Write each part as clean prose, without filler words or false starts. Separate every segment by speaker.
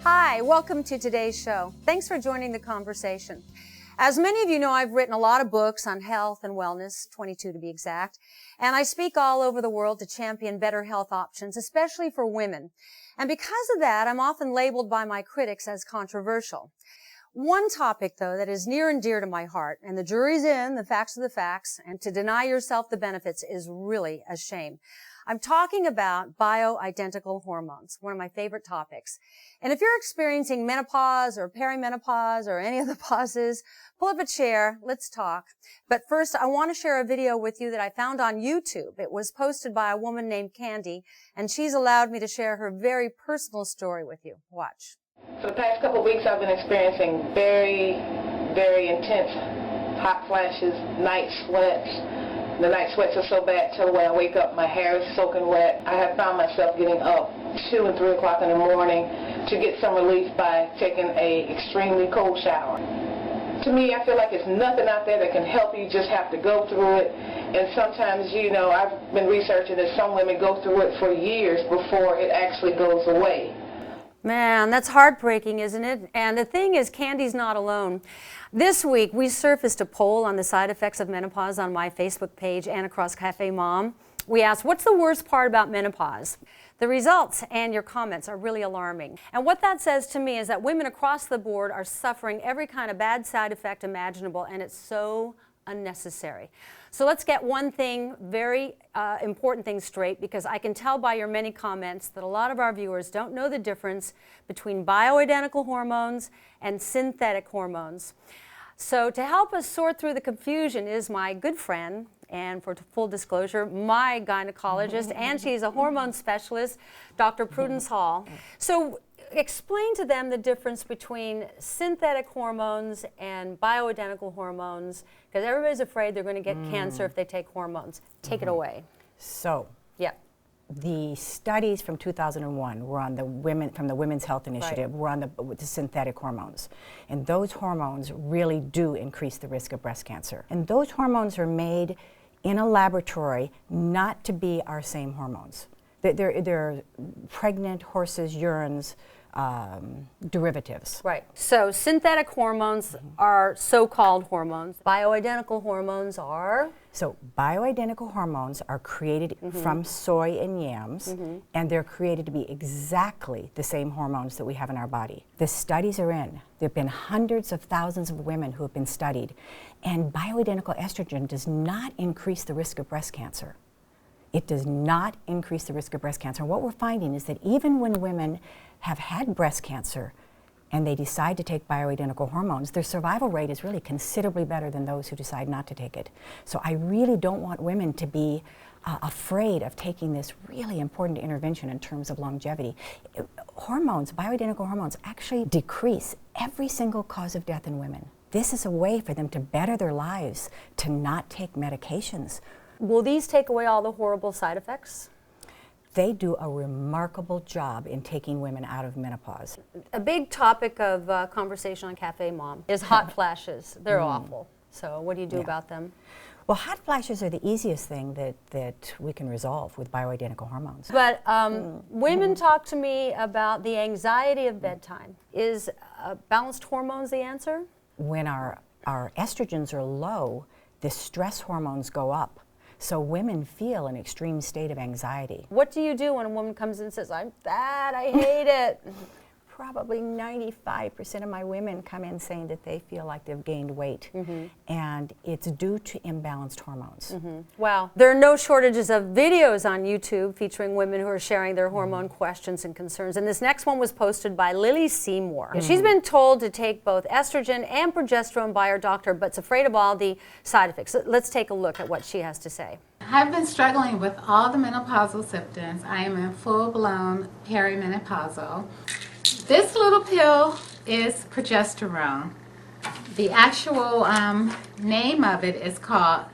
Speaker 1: Hi, welcome to today's show. Thanks for joining the conversation. As many of you know, I've written a lot of books on health and wellness, 22 to be exact, and I speak all over the world to champion better health options, especially for women. And because of that, I'm often labeled by my critics as controversial. One topic, though, that is near and dear to my heart, and the jury's in, the facts are the facts, and to deny yourself the benefits is really a shame. I'm talking about bioidentical hormones, one of my favorite topics. And if you're experiencing menopause or perimenopause or any of the pauses, pull up a chair, let's talk. But first, I want to share a video with you that I found on YouTube. It was posted by a woman named Candy, and she's allowed me to share her very personal story with you. Watch.
Speaker 2: For the past couple of weeks, I've been experiencing very, very intense hot flashes, night sweats. The night sweats are so bad till when I wake up, my hair is soaking wet. I have found myself getting up 2 and 3 o'clock in the morning to get some relief by taking an extremely cold shower. To me, I feel like it's nothing out there that can help you. You just have to go through it. And sometimes, you know, I've been researching that some women go through it for years before it actually goes away.
Speaker 1: Man, that's heartbreaking, isn't it? And the thing is, Candy's not alone. This week, we surfaced a poll on the side effects of menopause on my Facebook page and across CafeMom. We asked, what's the worst part about menopause? The results and your comments are really alarming. And what that says to me is that women across the board are suffering every kind of bad side effect imaginable, and it's so unnecessary. So let's get one thing, very important thing straight, because I can tell by your many comments that a lot of our viewers don't know the difference between bioidentical hormones and synthetic hormones. So to help us sort through the confusion is my good friend, and for full disclosure, my gynecologist, and she's a hormone specialist, Dr. Prudence Hall. So explain to them the difference between synthetic hormones and bioidentical hormones, because everybody's afraid they're going to get cancer if they take hormones. Take it away.
Speaker 3: So,
Speaker 1: yeah.
Speaker 3: The studies from 2001 were on the women, from the Women's Health Initiative, were on the synthetic hormones. And those hormones really do increase the risk of breast cancer. And those hormones are made in a laboratory not to be our same hormones. They're pregnant horses' urines derivatives.
Speaker 1: Right. So synthetic hormones are so-called hormones. Bioidentical hormones are?
Speaker 3: So bioidentical hormones are created from soy and yams, and they're created to be exactly the same hormones that we have in our body. The studies are in. There have been hundreds of thousands of women who have been studied, and bioidentical estrogen does not increase the risk of breast cancer. It does not increase the risk of breast cancer. And what we're finding is that even when women have had breast cancer and they decide to take bioidentical hormones, their survival rate is really considerably better than those who decide not to take it. So I really don't want women to be afraid of taking this really important intervention in terms of longevity. Hormones, bioidentical hormones, actually decrease every single cause of death in women. This is a way for them to better their lives, to not take medications.
Speaker 1: Will these take away all the horrible side effects?
Speaker 3: They do a remarkable job in taking women out of menopause.
Speaker 1: A big topic of conversation on CafeMom is hot flashes. They're awful. So what do you do about them?
Speaker 3: Well, hot flashes are the easiest thing that we can resolve with bioidentical hormones.
Speaker 1: But women talk to me about the anxiety of bedtime. Is balanced hormones the answer?
Speaker 3: When our estrogens are low, the stress hormones go up. So women feel an extreme state of anxiety.
Speaker 1: What do you do when a woman comes in and says, I'm fat, I hate it?
Speaker 3: Probably 95% of my women come in saying that they feel like they've gained weight. And it's due to imbalanced hormones.
Speaker 1: Wow. There are no shortages of videos on YouTube featuring women who are sharing their hormone questions and concerns. And this next one was posted by Seymour. She's been told to take both estrogen and progesterone by her doctor, but's afraid of all the side effects. Let's take a look at what she has to say.
Speaker 4: I've been struggling with all the menopausal symptoms. I am in full-blown perimenopausal. This little pill is progesterone. The actual name of it is called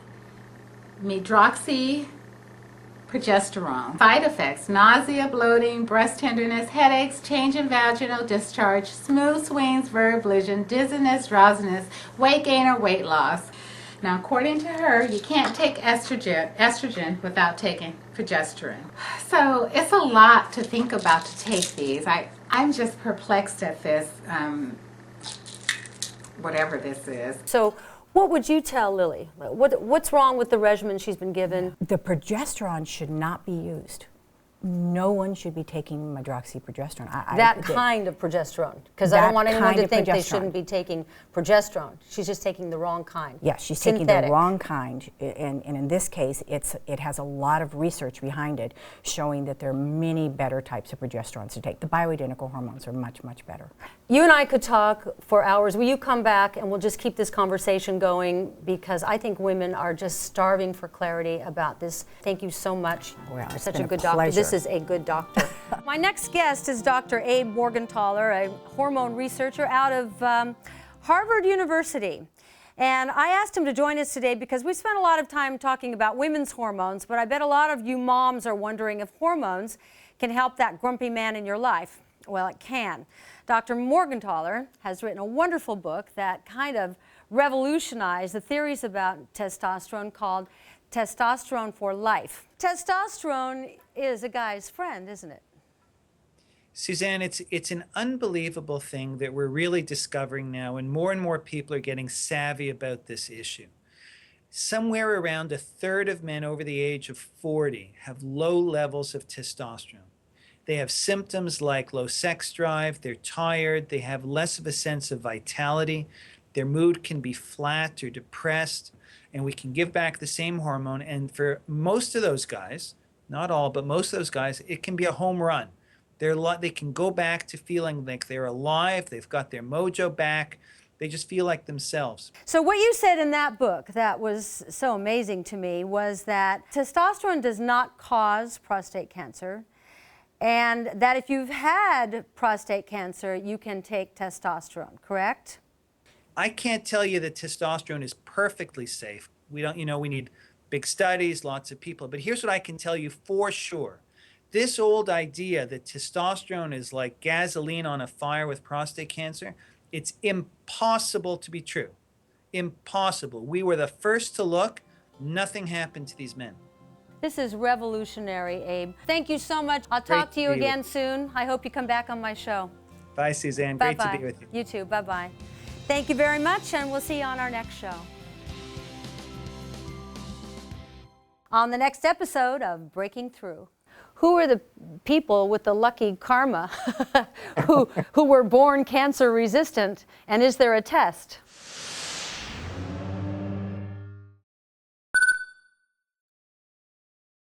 Speaker 4: medroxyprogesterone. Side effects: nausea, bloating, breast tenderness, headaches, change in vaginal discharge, smooth swings, vertigo, dizziness, drowsiness, weight gain or weight loss. Now, according to her, you can't take estrogen without taking progesterone. So it's a lot to think about to take these. I'm just perplexed at this, whatever this is.
Speaker 1: So what would you tell Lily? What's wrong with the regimen she's been given?
Speaker 3: The progesterone should not be used. No one should be taking medroxyprogesterone.
Speaker 1: That kind of progesterone, because I don't want anyone
Speaker 3: kind
Speaker 1: to
Speaker 3: of
Speaker 1: think they
Speaker 3: progesterone.
Speaker 1: shouldn't be taking progesterone. She's just taking the wrong kind.
Speaker 3: Yeah, she's
Speaker 1: Synthetic.
Speaker 3: taking the wrong kind, and in this case, it has a lot of research behind it showing that there are many better types of progesterones to take. The bioidentical hormones are much, much better.
Speaker 1: You and I could talk for hours. Will you come back and we'll just keep this conversation going, because I think women are just starving for clarity about this. Thank you so much.
Speaker 3: Well,
Speaker 1: You're
Speaker 3: it's
Speaker 1: such
Speaker 3: been
Speaker 1: a good
Speaker 3: a
Speaker 1: doctor.
Speaker 3: pleasure.
Speaker 1: This is a good doctor. My next guest is Dr. Abe Morgentaler, a hormone researcher out of Harvard University. And I asked him to join us today because we spent a lot of time talking about women's hormones, but I bet a lot of you moms are wondering if hormones can help that grumpy man in your life. Well, it can. Dr. Morgentaler has written a wonderful book that kind of revolutionized the theories about testosterone, called Testosterone for Life. Testosterone is a guy's friend, isn't it?
Speaker 5: Suzanne, it's an unbelievable thing that we're really discovering now, and more people are getting savvy about this issue. Somewhere around a third of men over the age of 40 have low levels of testosterone. They have symptoms like low sex drive, they're tired, they have less of a sense of vitality, their mood can be flat or depressed, and we can give back the same hormone. And for most of those guys, not all, but most of those guys, it can be a home run. They can go back to feeling like they're alive, they've got their mojo back, they just feel like themselves.
Speaker 1: So what you said in that book that was so amazing to me was that testosterone does not cause prostate cancer, and that if you've had prostate cancer, you can take testosterone, correct?
Speaker 5: I can't tell you that testosterone is perfectly safe. We don't, we need big studies, lots of people. But here's what I can tell you for sure. This old idea that testosterone is like gasoline on a fire with prostate cancer, it's impossible to be true. Impossible. We were the first to look. Nothing happened to these men.
Speaker 1: This is revolutionary, Abe. Thank you so much. I'll talk to you again soon. I hope you come back on my show.
Speaker 5: Bye, Suzanne.
Speaker 1: Bye-bye.
Speaker 5: Great to be with you.
Speaker 1: You too. Bye-bye. Thank you very much, and we'll see you on our next show. On the next episode of Breaking Through, who are the people with the lucky karma who were born cancer resistant, and is there a test?